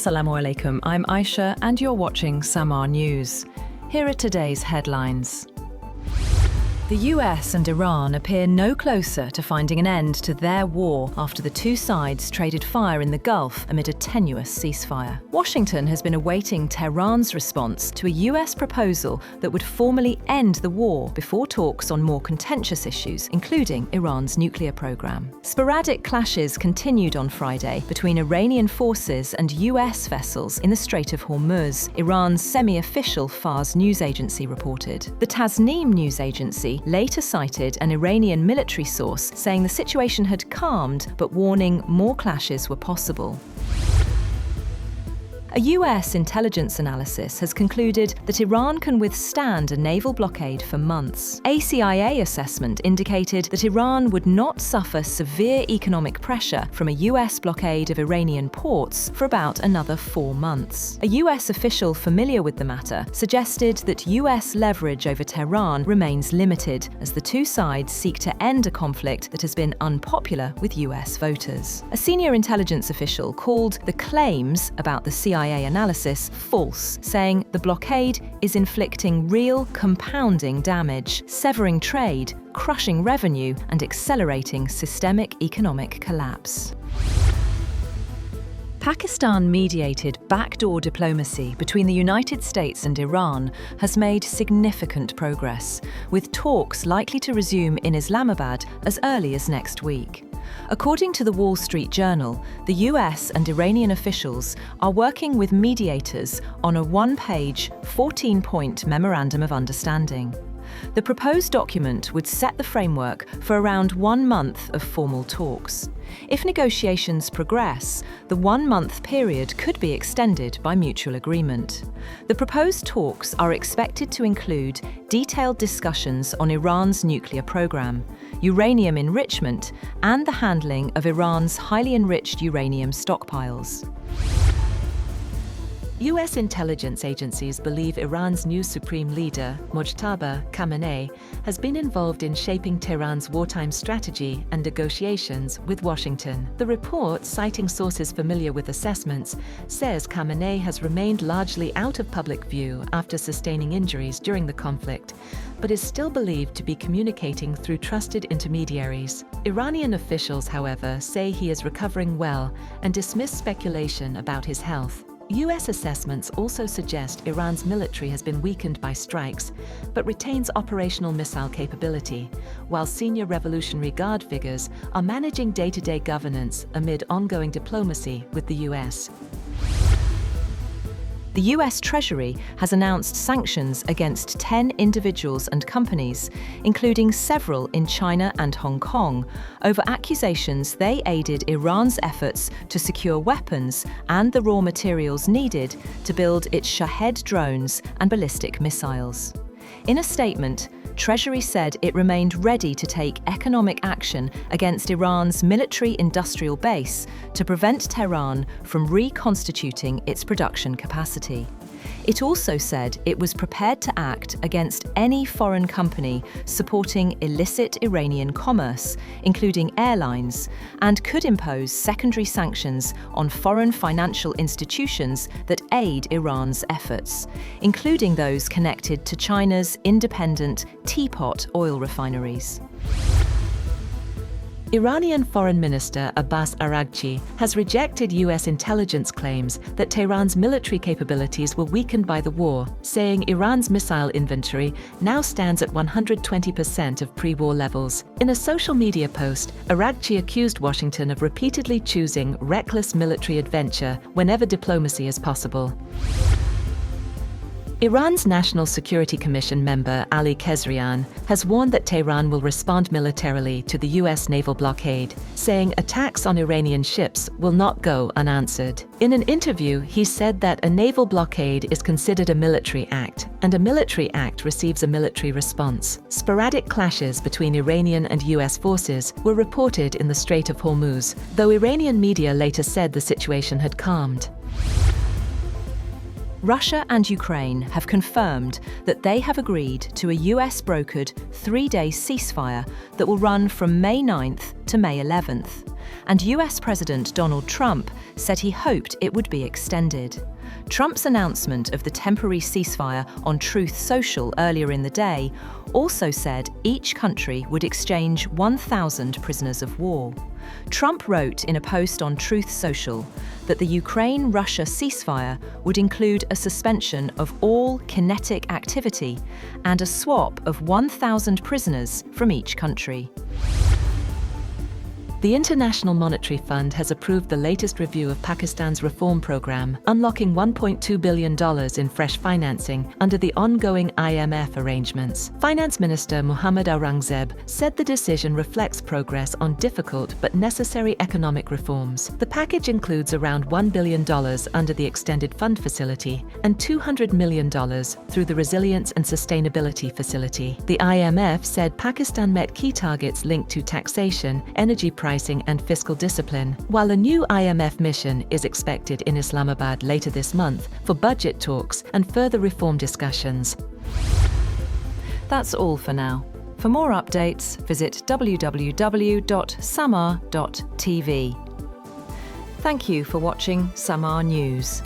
Assalamu alaikum, I'm Aisha and you're watching Samar News. Here are today's headlines. The US and Iran appear no closer to finding an end to their war after the two sides traded fire in the Gulf amid a tenuous ceasefire. Washington has been awaiting Tehran's response to a US proposal that would formally end the war before talks on more contentious issues, including Iran's nuclear program. Sporadic clashes continued on Friday between Iranian forces and US vessels in the Strait of Hormuz, Iran's semi-official Fars news agency reported. The Tasnim news agency later cited an Iranian military source saying the situation had calmed, but warning more clashes were possible. A US intelligence analysis has concluded that Iran can withstand a naval blockade for months. A CIA assessment indicated that Iran would not suffer severe economic pressure from a US blockade of Iranian ports for about another 4 months. A US official familiar with the matter suggested that US leverage over Tehran remains limited as the two sides seek to end a conflict that has been unpopular with US voters. A senior intelligence official called the claims about the CIA analysis false, saying the blockade is inflicting real compounding damage, severing trade, crushing revenue, and accelerating systemic economic collapse. Pakistan-mediated backdoor diplomacy between the United States and Iran has made significant progress, with talks likely to resume in Islamabad as early as next week. According to the Wall Street Journal, the US and Iranian officials are working with mediators on a one-page, 14-point memorandum of understanding. The proposed document would set the framework for around 1 month of formal talks. If negotiations progress, the 1-month period could be extended by mutual agreement. The proposed talks are expected to include detailed discussions on Iran's nuclear program, uranium enrichment, and the handling of Iran's highly enriched uranium stockpiles. US intelligence agencies believe Iran's new supreme leader, Mojtaba Khamenei, has been involved in shaping Tehran's wartime strategy and negotiations with Washington. The report, citing sources familiar with assessments, says Khamenei has remained largely out of public view after sustaining injuries during the conflict, but is still believed to be communicating through trusted intermediaries. Iranian officials, however, say he is recovering well and dismiss speculation about his health. US assessments also suggest Iran's military has been weakened by strikes, but retains operational missile capability, while senior Revolutionary Guard figures are managing day-to-day governance amid ongoing diplomacy with the US. The US Treasury has announced sanctions against 10 individuals and companies, including several in China and Hong Kong, over accusations they aided Iran's efforts to secure weapons and the raw materials needed to build its Shahed drones and ballistic missiles. In a statement, Treasury said it remained ready to take economic action against Iran's military-industrial base to prevent Tehran from reconstituting its production capacity. It also said it was prepared to act against any foreign company supporting illicit Iranian commerce, including airlines, and could impose secondary sanctions on foreign financial institutions that aid Iran's efforts, including those connected to China's independent teapot oil refineries. Iranian Foreign Minister Abbas Araghchi has rejected US intelligence claims that Tehran's military capabilities were weakened by the war, saying Iran's missile inventory now stands at 120% of pre-war levels. In a social media post, Araghchi accused Washington of repeatedly choosing reckless military adventure whenever diplomacy is possible. Iran's National Security Commission member Ali Kezrian has warned that Tehran will respond militarily to the US naval blockade, saying attacks on Iranian ships will not go unanswered. In an interview, he said that a naval blockade is considered a military act, and a military act receives a military response. Sporadic clashes between Iranian and US forces were reported in the Strait of Hormuz, though Iranian media later said the situation had calmed. Russia and Ukraine have confirmed that they have agreed to a US-brokered 3-day ceasefire that will run from May 9th to May 11th. And US President Donald Trump said he hoped it would be extended. Trump's announcement of the temporary ceasefire on Truth Social earlier in the day also said each country would exchange 1,000 prisoners of war. Trump wrote in a post on Truth Social that the Ukraine-Russia ceasefire would include a suspension of all kinetic activity and a swap of 1,000 prisoners from each country. The International Monetary Fund has approved the latest review of Pakistan's reform program, unlocking $1.2 billion in fresh financing under the ongoing IMF arrangements. Finance Minister Muhammad Aurangzeb said the decision reflects progress on difficult but necessary economic reforms. The package includes around $1 billion under the Extended Fund Facility and $200 million through the Resilience and Sustainability Facility. The IMF said Pakistan met key targets linked to taxation, energy pricing and fiscal discipline, while a new IMF mission is expected in Islamabad later this month for budget talks and further reform discussions. That's all for now. For more updates, visit www.samar.tv. Thank you for watching Samar News.